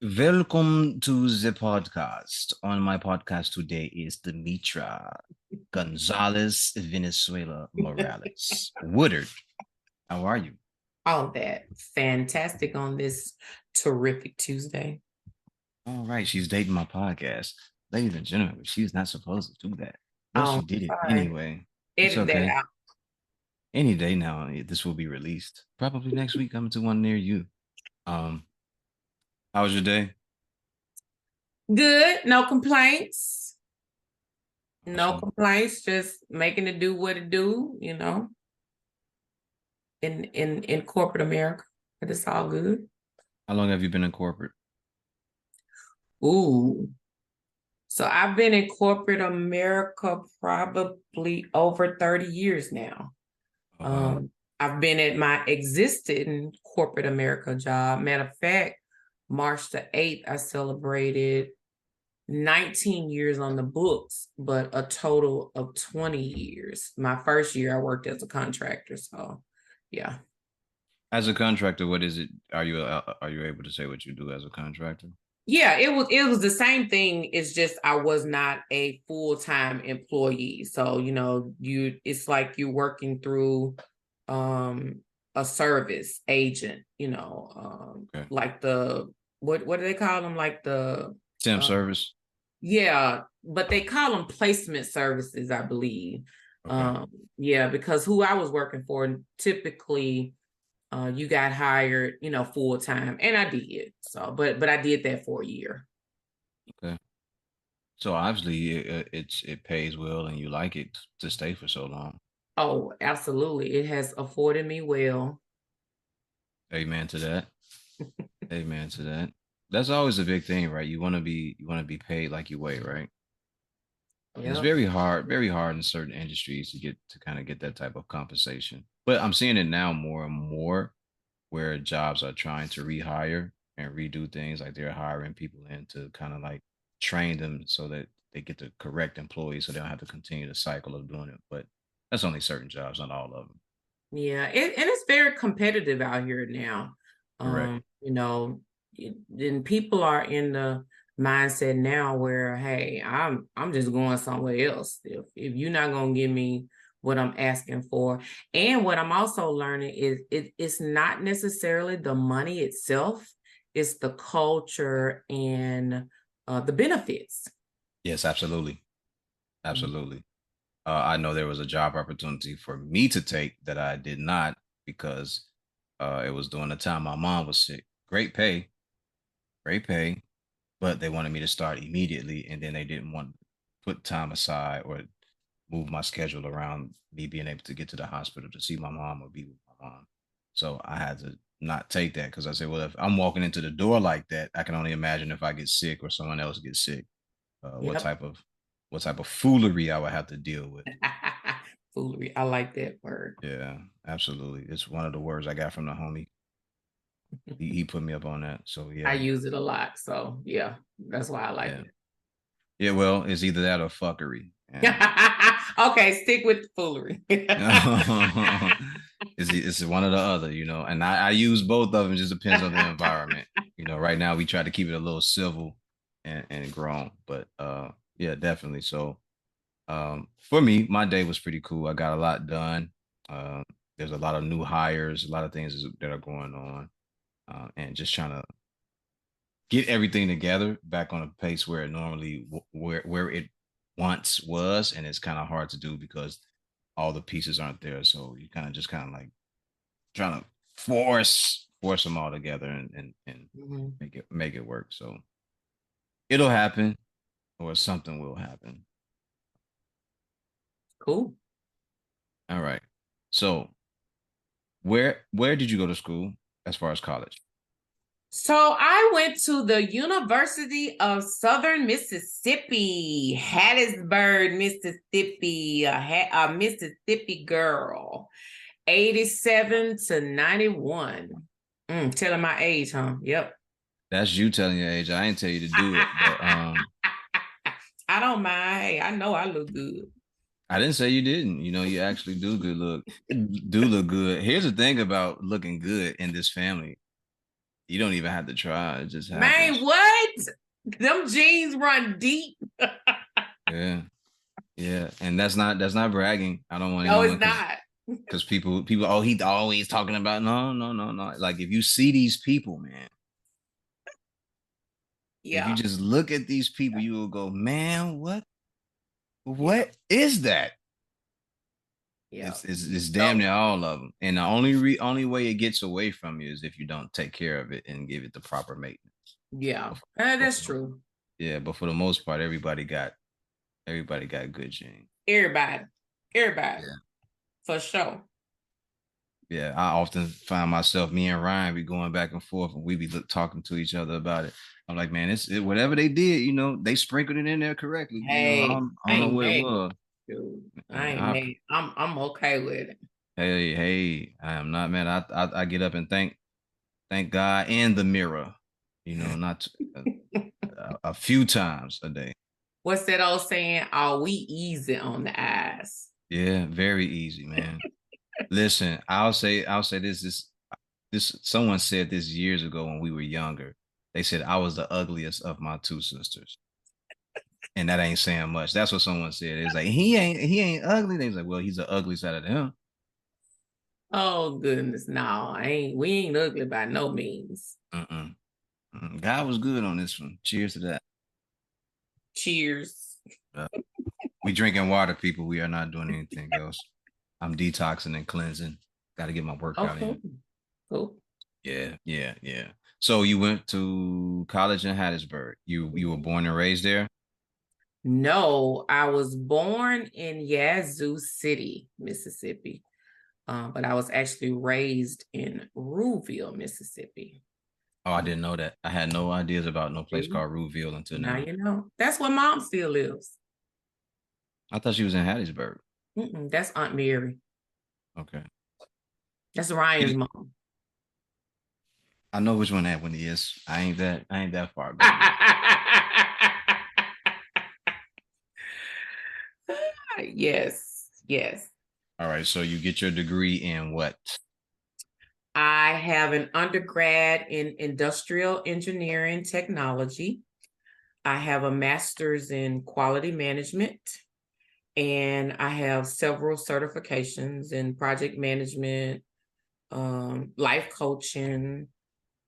Welcome to the podcast. On my podcast today is Demitra Gonzalez Venezuela Morales. Woodard, how are you? All that fantastic on this terrific Tuesday. All right, she's dating my podcast. Ladies and gentlemen, she's not supposed to do that, but Oh, she did it sorry. anyway. It's Edit that okay. out. Any day now, this will be released. Probably next week, coming to one near you. Um, how was your day? Good. No complaints. No Awesome. complaints. Just making it do what it do, in corporate America. But it's all good. How long have you been in corporate? Ooh. So I've been in corporate America probably over 30 years now. Oh, wow. Um, I've been at my existing corporate America job. Matter of fact, March the 8th, I celebrated 19 years on the books, but a total of 20 years. My first year, I worked as a contractor. So, yeah. As a contractor, what is it? Are you able to say what you do as a contractor? Yeah, it was the same thing. It's just I was not a full-time employee. So, it's like you're working through um a service agent, Okay. like what do they call them? Like the Temp uh, service. yeah, but they call them placement services, I believe. Okay. Yeah, because who I was working for, typically you got hired, full time, and I did. So, but I did that for a year. Okay. So obviously it pays well and you like it to stay for so long. Oh, absolutely. It has afforded me well. Amen to that. Amen to that. That's always a big thing, right? You want to be paid like you weigh, right? And it's Yep. very hard in certain industries to get to kind of get that type of compensation. But I'm seeing it now more and more where jobs are trying to rehire and redo things like they're hiring people in to kind of like train them so that they get the correct employees so they don't have to continue the cycle of doing it. But that's only certain jobs, not all of them. Yeah, and it's very competitive out here now. Correct. You know, then people are in the mindset now where, hey, I'm just going somewhere else. If you're not gonna give me what I'm asking for, and what I'm also learning is it's not necessarily the money itself, it's the culture and the benefits. Yes, absolutely. Mhm. Absolutely. I know there was a job opportunity for me to take that I did not because it was during the time my mom was sick. Great pay, but they wanted me to start immediately, and then they didn't want to put time aside or move my schedule around me being able to get to the hospital to see my mom or be with my mom. So I had to not take that because I said, well, if I'm walking into the door like that, I can only imagine if I get sick or someone else gets sick, uh, what Yep. type of what type of foolery I would have to deal with. Foolery. I like that word. Yeah, absolutely. It's one of the words I got from the homie. He put me up on that. So I yeah, use it a lot. So yeah, that's why I like yeah, yeah. Well, it's either that or fuckery, and it. Okay, stick with the foolery. it's one or the other, And I use both of them. Just depends on the environment. Right now we try to keep it a little civil and grown, but yeah, definitely. So for me, my day was pretty cool. I got a lot done. There's a lot of new hires, a lot of things that are going on, and just trying to get everything together back on a pace where it normally where it once was, and it's kind of hard to do because all the pieces aren't there. So you kind of like trying to force them all together and Mhm. make it work. So it'll happen, or something will happen. Cool. All right. So where did you go to school as far as college? So I went to the University of Southern Mississippi, Hattiesburg, Mississippi, a Mississippi girl, 87 to 91. Telling my age, huh? Yep. That's you telling your age. I ain't tell you to do it, but I don't mind. Hey, I know I look good. I didn't say you didn't. You actually do look good. Here's the thing about looking good in this family. You don't even have to try. It just Man, happens. what? Them jeans run deep. Yeah. Yeah. And that's not bragging. I don't want No, anyone it's not. because people, oh, he always talking about no, no, no, no. Like if you see these people, man, if you Yeah, just look at these people, you will go, man, what? yeah, What is that? yeah. It's damn So, near all of them. And the only way it gets away from you is if you don't take care of it and give it the proper maintenance. yeah, But that's true. yeah, but for the most part, everybody got good genes. Everybody, everybody, Yeah. for sure. Yeah, I often find myself, me and Ryan be going back and forth, and we be talking to each other about it. I'm like, man, whatever they did, they sprinkled it in there correctly. Hey, I I don't know ain't what it mad, was. dude. I And ain't mad. I'm okay with it. hey, I am not mad. I get up and thank God in the mirror, not a few times a day. What's that old saying? Are we easy on the eyes? Yeah, very easy, man. Listen, I'll say this someone said this years ago when we were younger. They said I was the ugliest of my two sisters. And that ain't saying much. That's what someone said. It's like he ain't ugly. They was like, well, he's the ugly side of them. Oh goodness, no, we ain't ugly by no means. Mm-mm. God was good on this one. Cheers to that. Cheers. Uh, we drinking water, people. We are not doing anything else. I'm detoxing and cleansing. Got to get my workout Okay, in. cool. Yeah, yeah, yeah. So you went to college in Hattiesburg. You were born and raised there? No, I was born in Yazoo City, Mississippi, but I was actually raised in Rouville, Mississippi. Oh, I didn't know that. I had no ideas about no place See? called Rouville until Now now. you know. That's where mom still lives. I thought she was in Hattiesburg. That's Aunt Mary. Okay. That's Ryan's mom. I know which one that one is. I ain't that far back. Yes, yes. All right, so you get your degree in what? I have an undergrad in industrial engineering technology. I have a master's in quality management, and I have several certifications in project management, life coaching.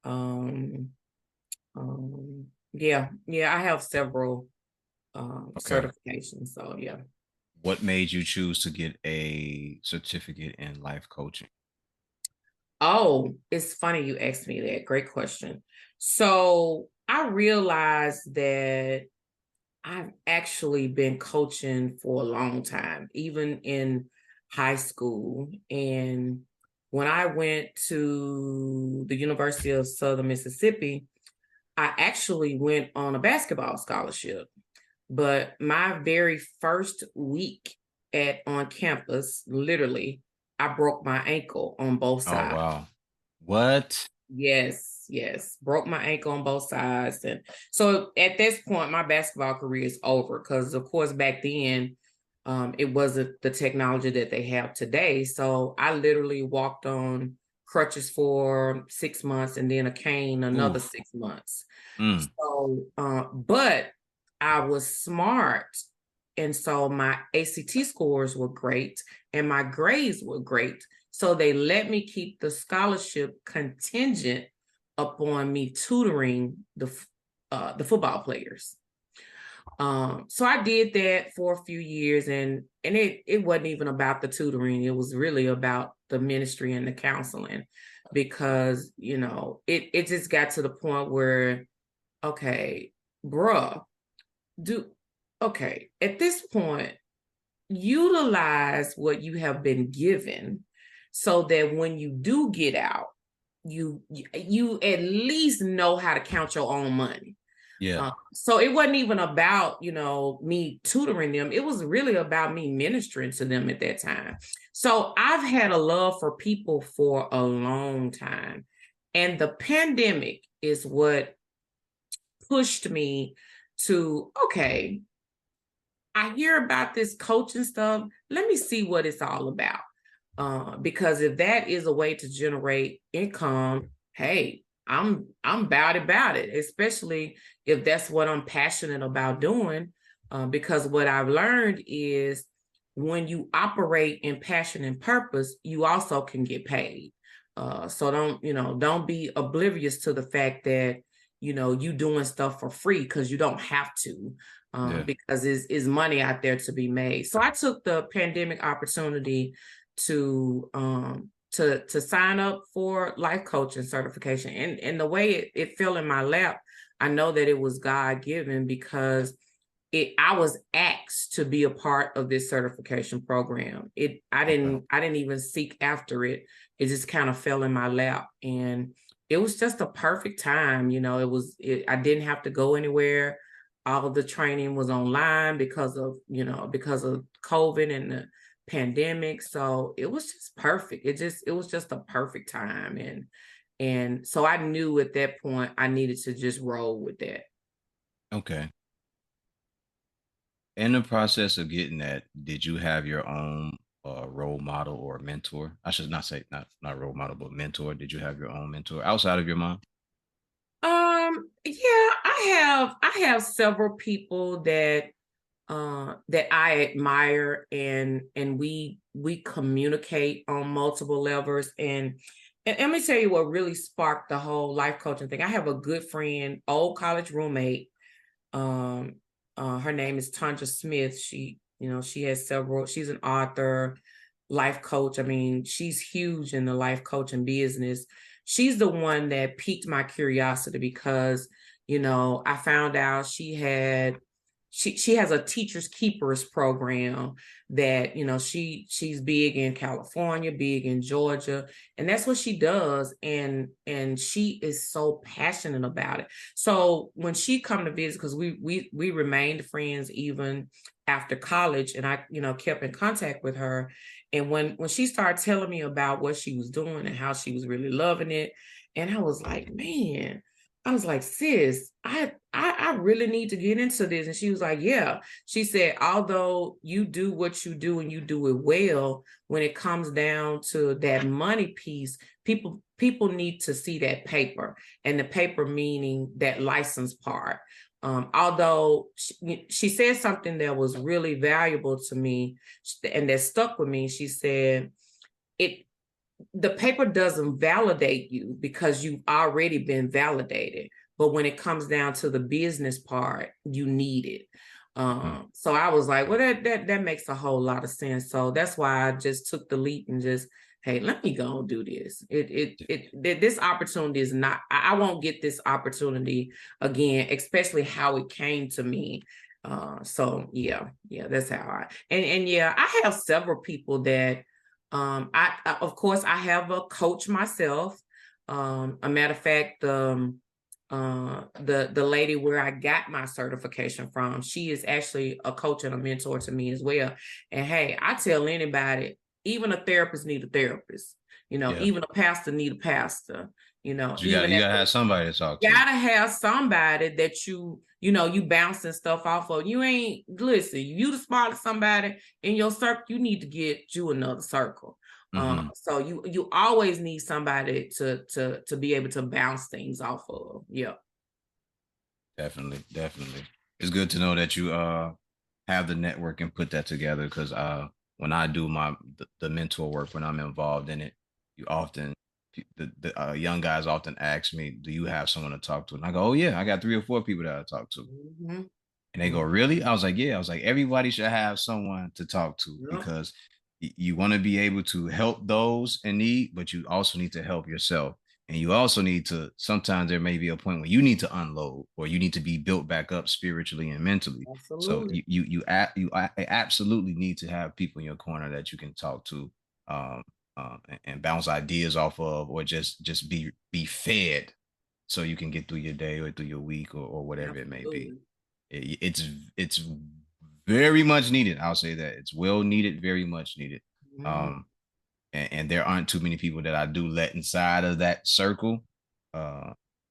Um, yeah, I have several Okay. certifications. So yeah. What made you choose to get a certificate in life coaching? Oh, it's funny you asked me that. Great question. So I realized that I've actually been coaching for a long time, even in high school. And when I went to the University of Southern Mississippi, I actually went on a basketball scholarship. But my very first week at on campus, literally, I broke my ankle on both Oh sides. wow. What? Yes, yes. Broke my ankle on both sides. And so at this point, my basketball career is over because, of course, back then, it wasn't the technology that they have today. So I literally walked on crutches for 6 months and then a cane another Oof. 6 months. Mm. So, but I was smart. And so my ACT scores were great and my grades were great. So they let me keep the scholarship contingent upon me tutoring the football players. So I did that for a few years, and it wasn't even about the tutoring. It was really about the ministry and the counseling, because it just got to the point where, okay, bruh, do okay at this point, utilize what you have been given so that when you do get out, you at least know how to count your own money. Yeah. So it wasn't even about me tutoring them. It was really about me ministering to them at that time. So I've had a love for people for a long time, and the pandemic is what pushed me to, okay, I hear about this coaching stuff. Let me see what it's all about. Because if that is a way to generate income, hey, I'm about it, especially if that's what I'm passionate about doing. Because what I've learned is when you operate in passion and purpose, you also can get paid. So don't be oblivious to the fact that you doing stuff for free because you don't have to. Yeah. Because is money out there to be made. So I took the pandemic opportunity to sign up for life coaching certification, and the way it fell in my lap, I know that it was God given because I was asked to be a part of this certification program. I didn't even seek after it. It just kind of fell in my lap, and it was just a perfect time. I didn't have to go anywhere. All of the training was online because of COVID and the pandemic. So it was just perfect. It was just a perfect time. And so I knew at that point I needed to just roll with that. Okay. In the process of getting that, did you have your own role model or mentor? I should not say not role model, but mentor. Did you have your own mentor outside of your mom? Yeah, I have several people that I admire, and we communicate on multiple levels. And let me tell you what really sparked the whole life coaching thing. I have a good friend, old college roommate. Um, her name is Tanja Smith. She has several. She's an author, life coach. I mean, she's huge in the life coaching business. She's the one that piqued my curiosity because I found out she has a teachers keepers program that she's big in California, big in Georgia, and that's what she does, and she is so passionate about it. So when she come to visit, because we remained friends even after college, and I kept in contact with her, and when she started telling me about what she was doing and how she was really loving it, and I was like, man, I was like, sis, I really need to get into this. And she was like, yeah. She said, although you do what you do and you do it well, when it comes down to that money piece, people need to see that paper, and the paper meaning that license part. Although she said something that was really valuable to me and that stuck with me. She said, the paper doesn't validate you because you've already been validated. But when it comes down to the business part, you need it. So I was like, well, that makes a whole lot of sense. So that's why I just took the leap and just, hey, let me go and do this. This opportunity is not, I won't get this opportunity again, especially how it came to me. So yeah, that's how and yeah, I have several people that I of course I have a coach myself. A matter of fact, the lady where I got my certification from, she is actually a coach and a mentor to me as well. And hey, I tell anybody, even a therapist need a therapist. Yeah. Even a pastor need a pastor. You got you gotta have somebody to talk to. Gotta have somebody that you bouncing stuff off of. You ain't listen. You the smartest somebody in your circle. You need to get you another circle. So you always need somebody to be able to bounce things off of. Yeah. Definitely, definitely. It's good to know that you have the network and put that together because when I do the mentor work when I'm involved in it, you often the young guys often ask me, "Do you have someone to talk to?" And I go, "Oh yeah, I got 3 or 4 people that I talk to." Mm-hmm. And they go, "Really?" I was like, "Yeah." I was like, "Everybody should have someone to talk to Yep. because you want to be able to help those in need, but you also need to help yourself. And you also need to, sometimes there may be a point where you need to unload or you need to be built back up spiritually and mentally. So Absolutely. you absolutely need to have people in your corner that you can talk to um, and bounce ideas off of, or just be fed so you can get through your day or through your week or whatever it may be. Absolutely. It's very much needed. I'll say that it's well needed, very much needed. Mm-hmm. Um, and there aren't too many people that I do let inside of that circle,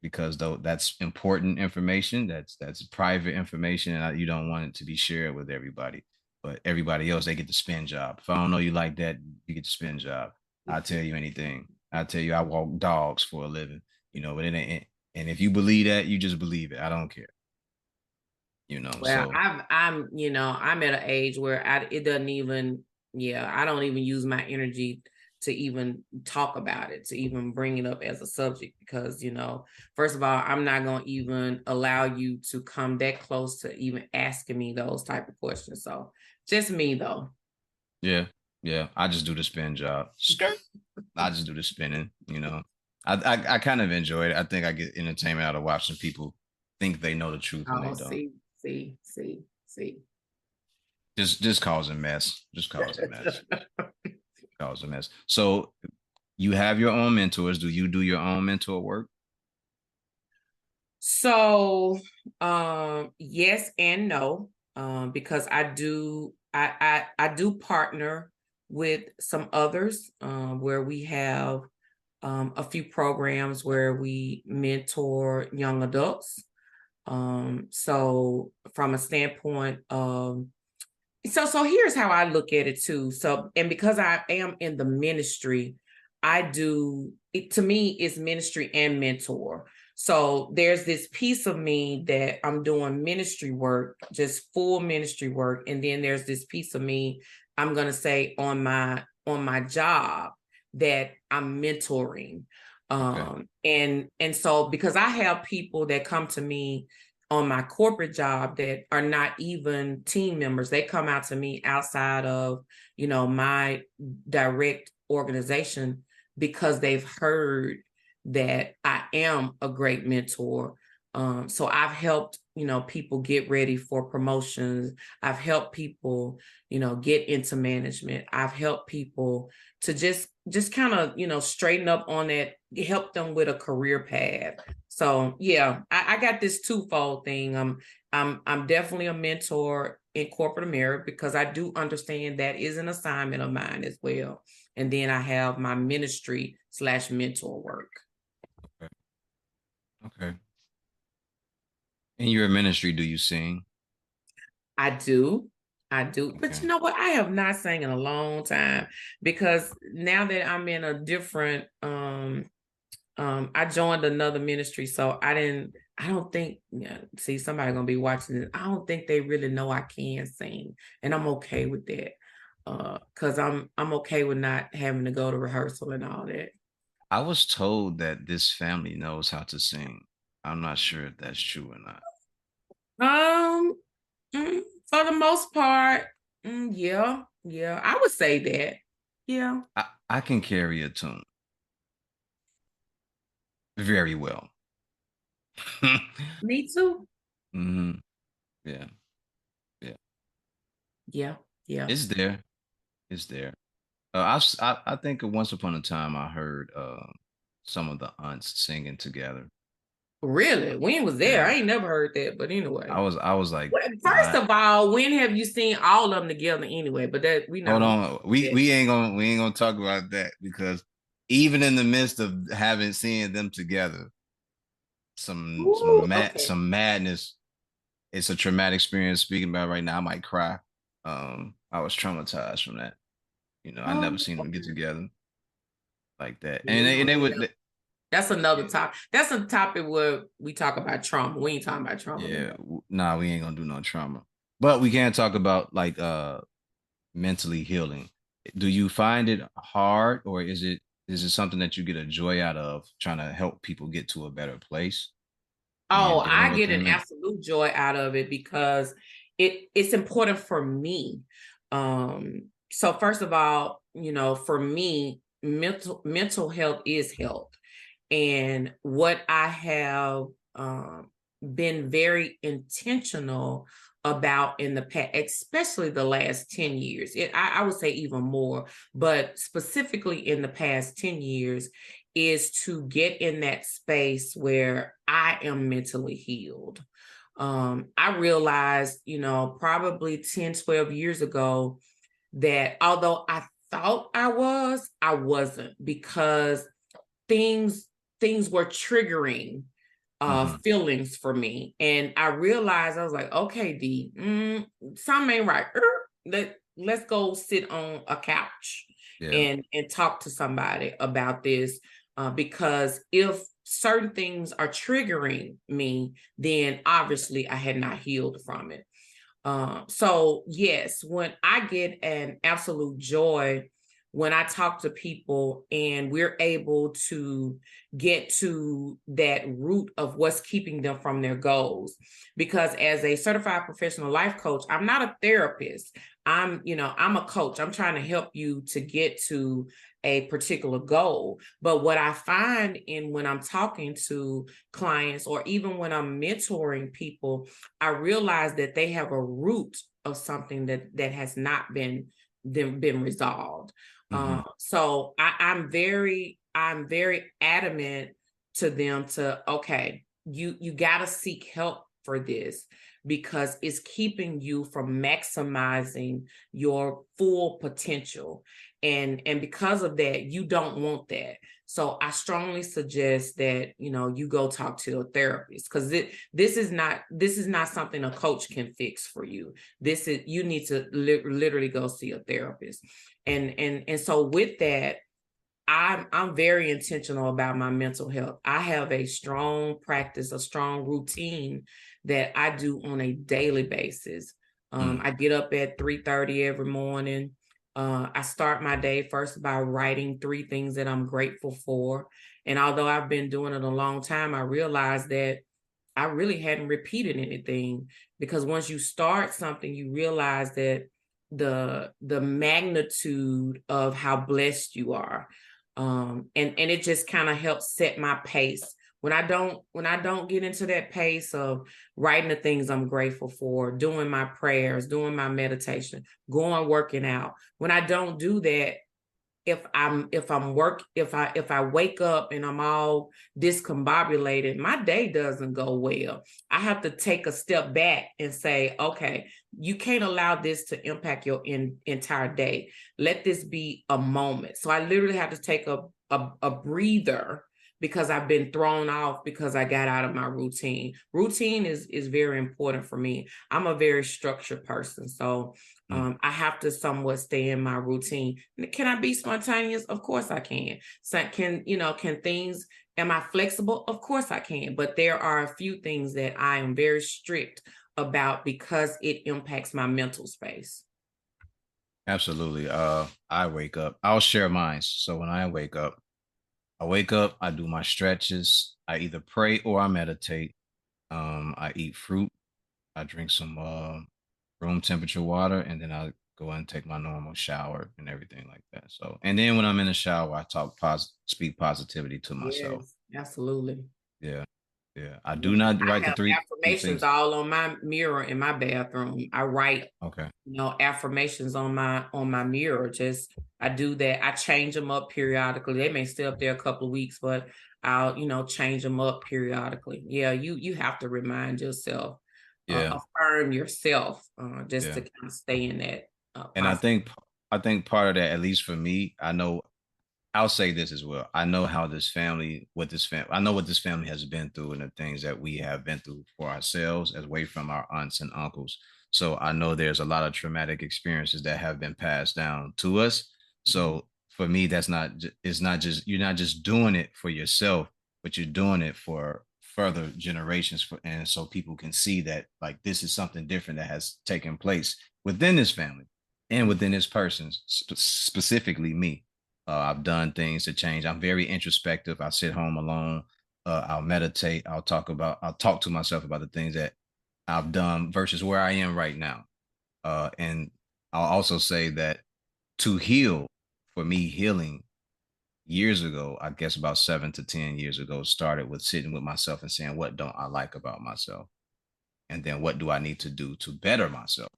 because though that's important information, that's private information, and you don't want it to be shared with everybody. But everybody else, they get the spin job. If I don't know you like that, you get the spin job. I'll tell you anything. I'll tell you I walk dogs for a living. you know, but it ain't, and if you believe that, you just believe it. I don't care, you know. Well, So I'm at an age where it doesn't even, I don't even use my energy to even talk about it, to even bring it up as a subject, because, first of all, I'm not going to even allow you to come that close to even asking me those type of questions. So just me though. yeah, yeah, I just do the spin job. Skirt. I just do the spinning, you know. I kind of enjoy it. I think I get entertainment out of watching people think they know the truth when they Oh, don't. see. Just causing mess. Just causing mess. Causing mess. So you have your own mentors. Do you do your own mentor work? So, yes and no, because I do partner with some others, where we have a few programs where we mentor young adults. So from a standpoint of, so here's how I look at it too. So, and because I am in the ministry, I do it, to me it's ministry and mentor. So there's this piece of me that I'm doing ministry work, just full ministry work, and then there's this piece of me, I'm going to say, on my job, that I'm mentoring. Okay. And so, because I have people that come to me on my corporate job that are not even team members, they come out to me outside of, my direct organization, because they've heard that I am a great mentor. So I've helped, people get ready for promotions. I've helped people, get into management. I've helped people to just kind of, straighten up on that, help them with a career path. So yeah, I got this twofold thing. I'm definitely a mentor in corporate America, because I do understand that is an assignment of mine as well. And then I have my ministry/mentor work. Okay. Okay. In your ministry, do you sing? I do. I do. But Okay. you know what? I have not sang in a long time, because now that I'm in a different I joined another ministry, so I don't think, see, somebody gonna be watching it. I don't think they really know I can sing, and I'm okay with that. Because I'm okay with not having to go to rehearsal and all that. I was told that this family knows how to sing. I'm not sure if that's true or not. Um, for the most part, yeah, I would say that. Yeah, I can carry a tune very well. me too. hmm Yeah, yeah. Yeah, yeah. It's there. It's there. I think once upon a time I heard some of the aunts singing together. Really? When was there? Yeah, I ain't never heard that. But anyway. I was like Well, first 9. of all, when have you seen all of them together anyway? But that we not Hold gonna on, that. we ain't gonna talk about that because even in the midst of having seen them together, Ooh, okay. some madness. It's a traumatic experience. Speaking about right now, I might cry. I was traumatized from that. You know, I never seen them get Okay. together like that, We and they don't would, know. That's another yeah, topic. That's a topic where we talk about trauma. We ain't talking about trauma yeah. today. Nah, we ain't gonna do no trauma, but we can talk about like mentally healing. Do you find it hard, or is it something that you get a joy out of trying to help people get to a better place when you're Oh, dealing I with get their an men? absolute joy out of it, because it's important for me. So first of all, for me, mental health is health. And what I have been very intentional about in the past, especially the last 10 years, I would say even more, but specifically in the past 10 years, is to get in that space where I am mentally healed. I realized, probably 10, 12 years ago, that although I thought I wasn't, because things things were triggering Mm-hmm. feelings for me. And I realized, I was like, okay, D, something ain't right. Let's go sit on a couch Yeah. and talk to somebody about this. because if certain things are triggering me, then obviously I had not healed from it. So yes, when I get an absolute joy when I talk to people and we're able to get to that root of what's keeping them from their goals. Because as a certified professional life coach, I'm not a therapist. I'm a coach. I'm trying to help you to get to a particular goal. But what I find when I'm talking to clients or even when I'm mentoring people, I realize that they have a root of something that has not been resolved. So I'm very adamant to them to, okay, you got to seek help for this because it's keeping you from maximizing your full potential. And because of that, you don't want that. So I strongly suggest that, you go talk to a therapist because this is not something a coach can fix for you. You need to literally go see a therapist. And so with that, I'm very intentional about my mental health. I have a strong practice, a strong routine that I do on a daily basis. I get up at 3:30 every morning. I start my day first by writing 3 things that I'm grateful for. And although I've been doing it a long time, I realized that I really hadn't repeated anything because once you start something, you realize that the magnitude of how blessed you are. And it just kind of helps set my pace. When I don't get into that pace of writing the things I'm grateful for, doing my prayers, doing my meditation, working out. When I don't do that, if I wake up and I'm all discombobulated, my day doesn't go well. I have to take a step back and say, okay, you can't allow this to impact your entire day. Let this be a moment. So I literally have to take a breather because I've been thrown off because I got out of my routine. Routine is very important for me. I'm a very structured person. So I have to somewhat stay in my routine. Can I be spontaneous? Of course I can. So am I flexible? Of course I can. But there are a few things that I am very strict about because it impacts my mental space. Absolutely. I wake up. I'll share mine. So when I wake up, I do my stretches. I either pray or I meditate. I eat fruit. I drink some room temperature water, and then I go and take my normal shower and everything like that. So, and then when I'm in the shower, I speak positivity to myself. Yes, absolutely. Yeah, yeah. I do not I write the have three affirmations things. all on my mirror in my bathroom. I write, Okay. affirmations on my mirror. Just I do that. I change them up periodically. They may stay up there a couple of weeks, but I'll change them up periodically. Yeah, you have to remind yourself, Yeah, affirm yourself, just to yeah. kind of stay in that And positive. I think part of that, at least for me, I know I'll say this as well. I know how I know what this family has been through and the things that we have been through for ourselves as away from our aunts and uncles. So I know there's a lot of traumatic experiences that have been passed down to us. So for me, it's not just, you're not just doing it for yourself, but you're doing it for further generations and so people can see that like this is something different that has taken place within this family and within this person, specifically me. I've done things to change. I'm very introspective. I sit home alone. I'll meditate. I'll talk to myself about the things that I've done versus where I am right now. And I'll also say that to heal, for me, healing years ago, I guess about 7 to 10 years ago, started with sitting with myself and saying, what don't I like about myself? And then what do I need to do to better myself?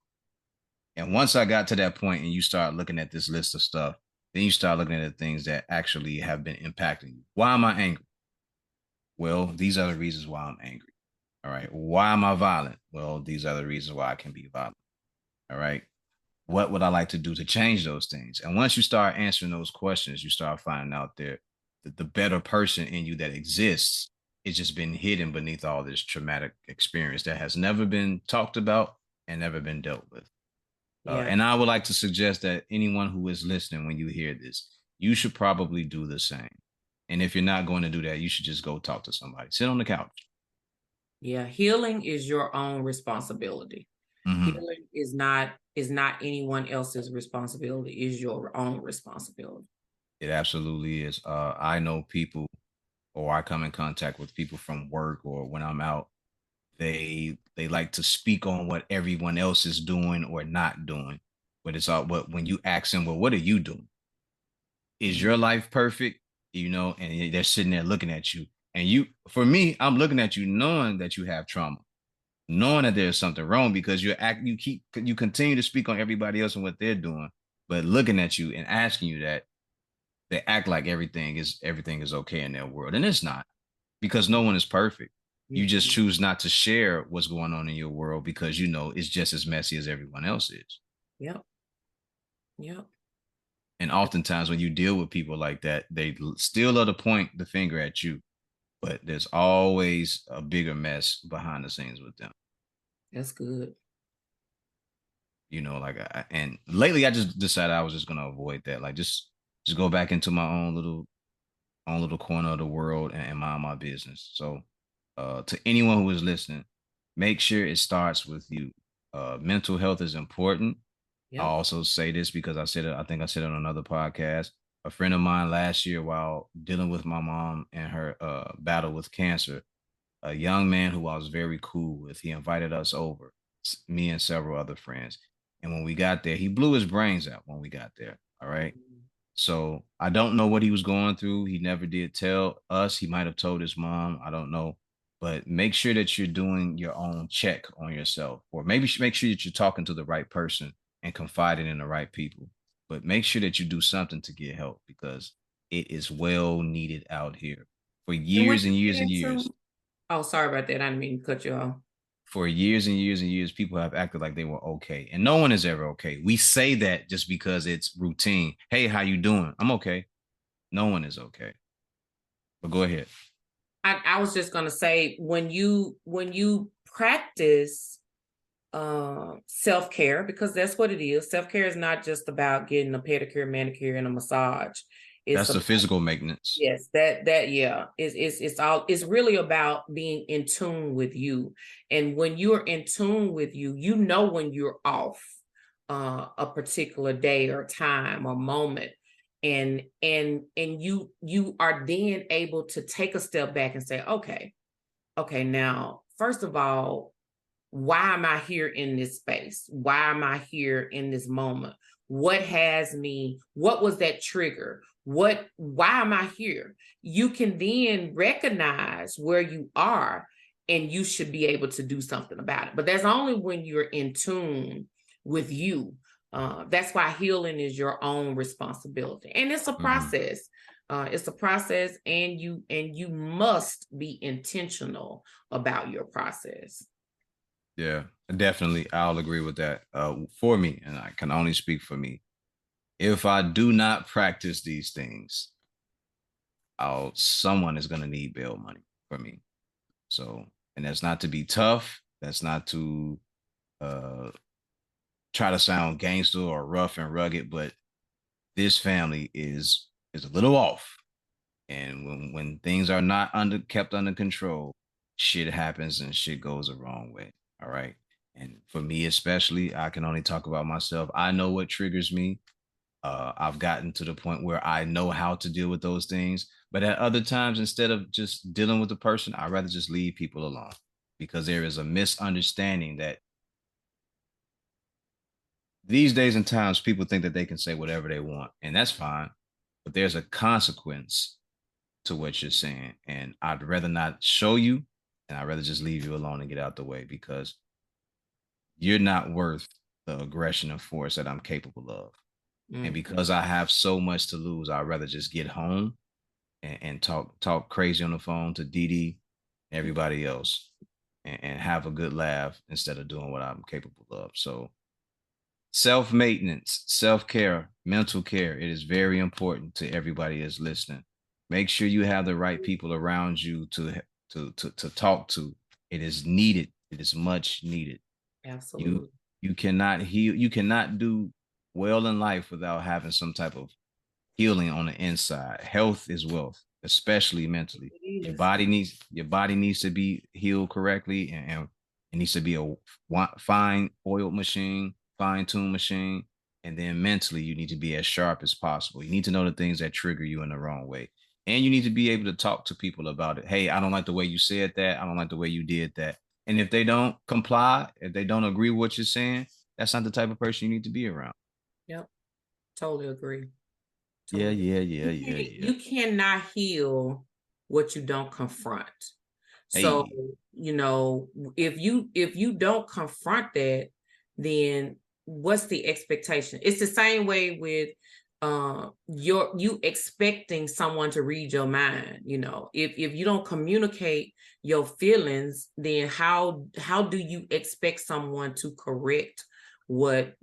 And once I got to that point and you start looking at this list of stuff, then you start looking at the things that actually have been impacting you. Why am I angry? Well, these are the reasons why I'm angry. All right. Why am I violent? Well, these are the reasons why I can be violent. All right. What would I like to do to change those things? And once you start answering those questions, you start finding out there that the better person in you that exists is just been hidden beneath all this traumatic experience that has never been talked about and never been dealt with. Yeah. And I would like to suggest that anyone who is listening, when you hear this, you should probably do the same. And if you're not going to do that, you should just go talk to somebody. Sit on the couch. Yeah, healing is your own responsibility. Mm-hmm. Healing is not anyone else's responsibility, is your own responsibility. It absolutely is. I know people, or I come in contact with people from work or when I'm out. They like to speak on what everyone else is doing or not doing. But it's all but when you ask them, well, what are you doing? Is Mm-hmm. your life perfect? You know, and they're sitting there looking at you. And you, for me, I'm looking at you knowing that you have trauma, knowing that there's something wrong because you continue to speak on everybody else and what they're doing, but looking at you and asking you that, they act like everything is okay in their world. And it's not, because no one is perfect. You just Mm-hmm. choose not to share what's going on in your world because you know it's just as messy as everyone else is. Yep. Yep. And oftentimes when you deal with people like that, they still love to point the finger at you, but there's always a bigger mess behind the scenes with them. That's good. You know, like and lately I just decided I was just gonna avoid that. Like just go back into my own little corner of the world and mind my business. So to anyone who is listening, make sure it starts with you. Mental health is important. I Yep. also say this because I said it, I think I said it on another podcast. A friend of mine last year, while dealing with my mom and her battle with cancer, a young man who I was very cool with, he invited us over, me and several other friends. And when we got there, he blew his brains out when we got there. All right. Mm-hmm. So I don't know what he was going through. He never did tell us. He might have told his mom. I don't know. But make sure that you're doing your own check on yourself, or maybe make sure that you're talking to the right person and confiding in the right people. But make sure that you do something to get help because it is well needed out here for And when years and you years get and years. into, oh, sorry about that. I didn't mean to cut you off. For years and years and years, people have acted like they were okay, and no one is ever okay. We say that just because it's routine. Hey, how you doing? I'm okay. No one is okay. But go ahead. I was just gonna say when you practice self-care, because that's what it is. Self-care is not just about getting a pedicure, manicure, and a massage. It's That's the about, physical maintenance. yes, that yeah. It's really about being in tune with you. And when you're in tune with you, you know when you're off a particular day or time or moment. And you are then able to take a step back and say, okay, now, first of all, why am I here in this space? Why am I here in this moment? What was that trigger? Why am I here? You can then recognize where you are and you should be able to do something about it. But that's only when you're in tune with you. That's why healing is your own responsibility. And it's a Mm-hmm. process. It's a process, and you must be intentional about your process. Yeah, definitely. I'll agree with that. For me, and I can only speak for me. If I do not practice these things, someone is gonna need bail money for me. So, and that's not to be tough. That's not to uh try to sound gangster or rough and rugged, but this family is a little off. And when things are not kept under control, shit happens and shit goes the wrong way. All right. And for me especially, I can only talk about myself. I know what triggers me. I've gotten to the point where I know how to deal with those things. But at other times, instead of just dealing with the person, I'd rather just leave people alone because there is a misunderstanding that these days and times people think that they can say whatever they want, and that's fine. But there's a consequence to what you're saying. And I'd rather not show you, and I'd rather just leave you alone and get out the way because you're not worth the aggression and force that I'm capable of. And Mm-hmm. because I have so much to lose, I'd rather just get home and talk crazy on the phone to Dee Dee, everybody else, and have a good laugh instead of doing what I'm capable of. So self maintenance, self care, mental care, it is very important to everybody that's listening. Make sure you have the right people around you to talk to. It is needed. It is much needed. You Absolutely. you cannot heal. You cannot do well in life without having some type of healing on the inside. Health is wealth. especially mentally. It Your is. body needs to be healed correctly, and it needs to be a fine oiled machine, fine tuned machine. And then mentally, you need to be as sharp as possible. You need to know the things that trigger you in the wrong way. And you need to be able to talk to people about it. Hey, I don't like the way you said that. I don't like the way you did that. And if they don't comply, if they don't agree with what you're saying, that's not the type of person you need to be around. Yep. Totally agree. Yeah, Totally. yeah, yeah, yeah, yeah. You cannot heal what you don't confront. So, Hey, if you don't confront that, then what's the expectation? It's the same way with you expecting someone to read your mind. If you don't communicate your feelings, then how do you expect someone to correct what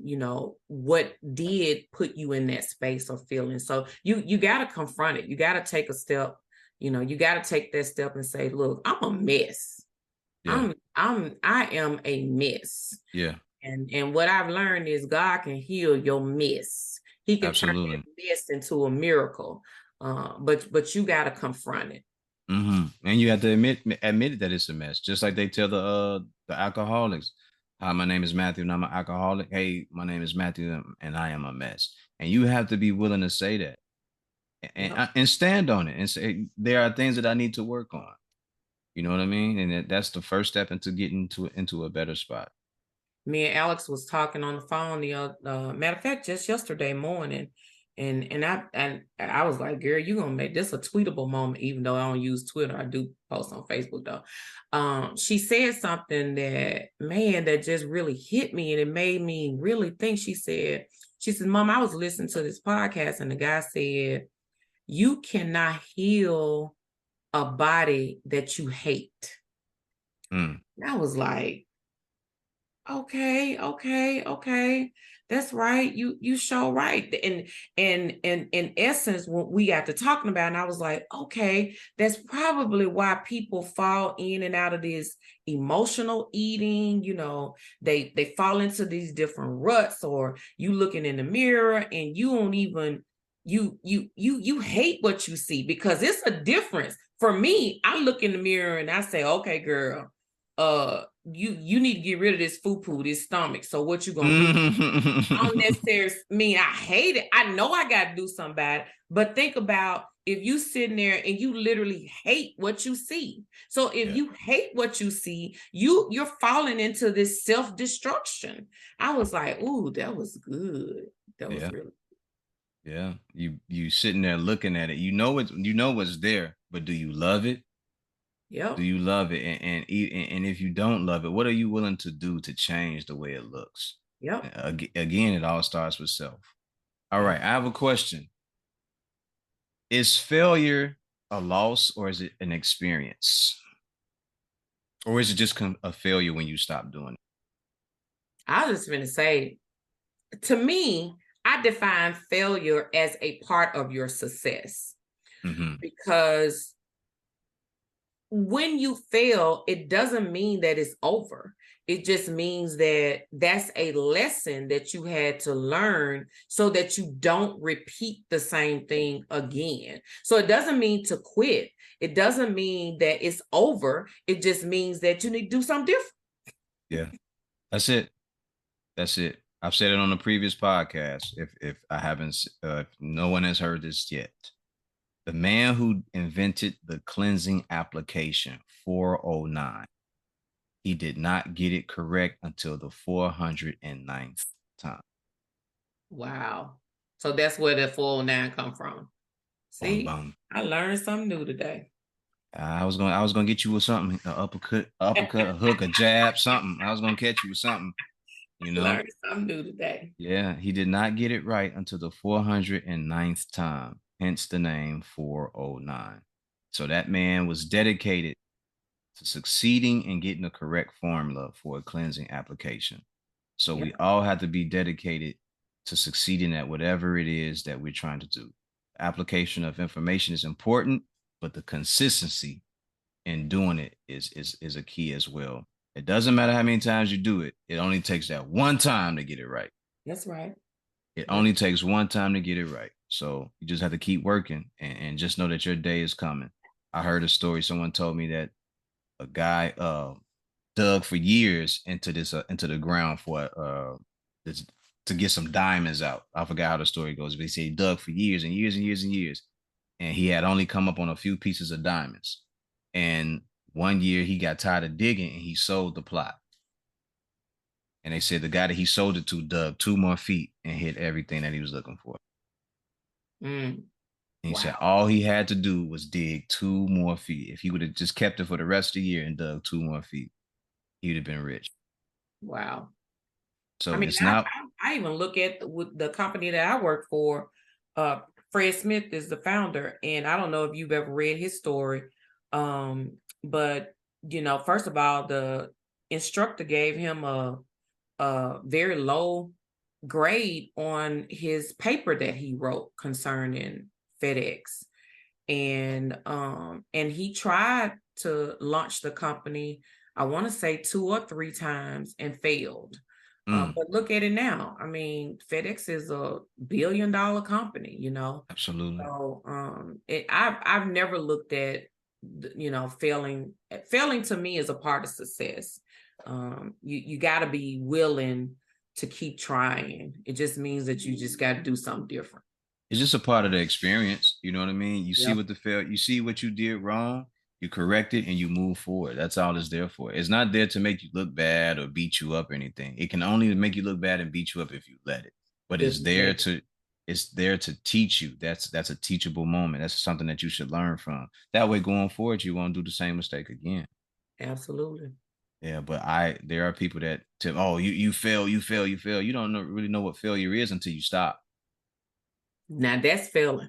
did put you in that space of feeling? So you got to confront it. You got to take a step. You got to take that step and say, look, I'm a mess. yeah, I am a mess. yeah, And what I've learned is God can heal your mess. He can turn absolutely. that mess into a miracle. But you got to confront it. And you have to admit that it's a mess, just like they tell the alcoholics. Hi, my name is Matthew, and I'm an alcoholic. Hey, my name is Matthew, and I am a mess. And you have to be willing to say that Yep. and stand on it and say there are things that I need to work on. You know what I mean? And that's the first step into getting into a better spot. Me and Alex was talking on the phone the other matter of fact, just yesterday morning. And I was like, girl, you gonna make this a tweetable moment, even though I don't use Twitter. I do post on Facebook though. She said something that just really hit me, and it made me really think. She said, Mom, I was listening to this podcast, and the guy said, you cannot heal a body that you hate. Mm. And I was like, okay. That's right. You show right. And in essence, what we got to talking about, and I was like, okay, that's probably why people fall in and out of this emotional eating. They fall into these different ruts, or you looking in the mirror and you don't even you hate what you see, because it's a difference. For me, I look in the mirror and I say, okay, girl, you need to get rid of this foo-poo, this stomach. So what you gonna do? I don't necessarily mean I hate it. I know I got to do something about it. But think about if you sitting there and you literally hate what you see. So if Yeah, you hate what you see, you're falling into this self-destruction. I was like, ooh, that was good. That was yeah, really yeah. You sitting there looking at it. You know what's there, but do you love it? Do yep, you love it? And if you don't love it, what are you willing to do to change the way it looks? yep, Again, it all starts with self. All yep. right, I have a question. Is failure a loss, or is it an experience? Or is it just a failure when you stop doing I was just gonna say, to me, I define failure as a part of your success, it? because when you fail, it doesn't mean that it's over. It just means that that's a lesson that you had to learn so that you don't repeat the same thing again. So it doesn't mean to quit. It doesn't mean that it's over. It just means that you need to do something different. Yeah, that's it. That's it. I've said it on the previous podcast. If I haven't, if no one has heard this yet, the man who invented the cleansing application 409, he did not get it correct until the 409th time. Wow. So that's where the 409 come from. Bum See, bum. I learned something new today. I was gonna get you with something, an uppercut, a hook, a jab, something. I was gonna catch you with something, you know. Learned something new today. Yeah, he did not get it right until the 409th time, hence the name 409. So that man was dedicated to succeeding and getting the correct formula for a cleansing application. So we Yep. all have to be dedicated to succeeding at whatever it is that we're trying to do. Application of information is important, but the consistency in doing it is a key as well. It doesn't matter how many times you do it. It only takes that one time to get it right. That's right. It That's only takes one time to get it right. So you just have to keep working and just know that your day is coming. I heard a story. Someone told me that a guy dug for years into this into the ground for this to get some diamonds out. I forgot how the story goes, but he said he dug for years and years and years and years, and he had only come up on a few pieces of diamonds. And one year he got tired of digging and he sold the plot. And they said the guy that he sold it to dug 2 more feet and hit everything that he was looking for. Mm. And he said Wow. all he had to do was dig 2 more feet. If he would have just kept it for the rest of the year and dug 2 more feet, he would have been rich. Wow. I So mean, it's not. I even look at with the company that I work for. Fred Smith is the founder, and I don't know if you've ever read his story, but first of all, the instructor gave him a very low grade on his paper that he wrote concerning FedEx, and he tried to launch the company, I want to say 2 or 3 times, and failed. But look at it now. I mean, FedEx is a billion-dollar company, Absolutely. So I've never looked at failing. Failing to me is a part of success. You got to be willing to keep trying. It just means that you just got to do something different. It's just a part of the experience. You know what I mean? You see Yep. what you see what you did wrong, you correct it, and you move forward. That's all it's there for. It's not there to make you look bad or beat you up or anything. It can only make you look bad and beat you up if you let it. But it's there to teach you. That's a teachable moment. That's something that you should learn from. That way, going forward, you won't do the same mistake again. Absolutely. Yeah, but there are people that tell, oh, you fail, you fail, you fail. You don't really know what failure is until you stop. Now that's failing.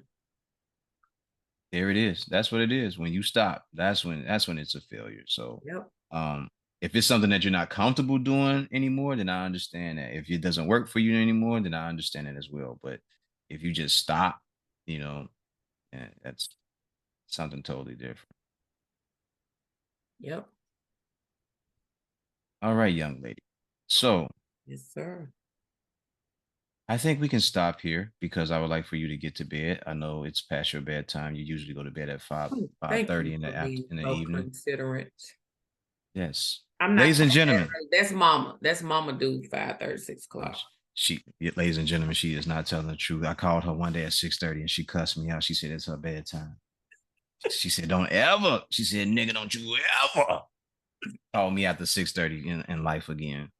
There it is. That's what it is. When you stop, that's when it's a failure. So Yep. if it's something that you're not comfortable doing anymore, then I understand that. If it doesn't work for you anymore, then I understand it as well. But if you just stop, you know, that's something totally different. Yep. All right, young lady. So Yes, sir. I think we can stop here because I would like for you to get to bed. I know it's past your bedtime. You usually go to bed at Oh, five thank you thirty in for the being in the so evening. considerate. Yes, I'm not ladies and quite that gentlemen. early. That's mama. That's mama do 5:30, 6 Uh, o'clock. ladies and gentlemen, she is not telling the truth. I called her one day at 6:30 and she cussed me out. She said it's her bedtime. She said, "Don't ever." She said, "Nigga, don't you ever call me after 6:30 in life again."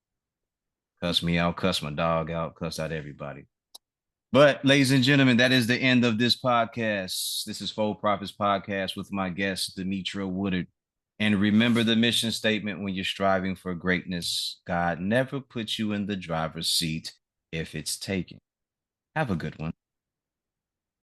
Cuss me out, cuss my dog out, cuss out everybody. But, ladies and gentlemen, that is the end of this podcast. This is Full Profits Podcast with my guest, Demitra Woodard. And remember the mission statement when you're striving for greatness: God never puts you in the driver's seat if it's taken. Have a good one.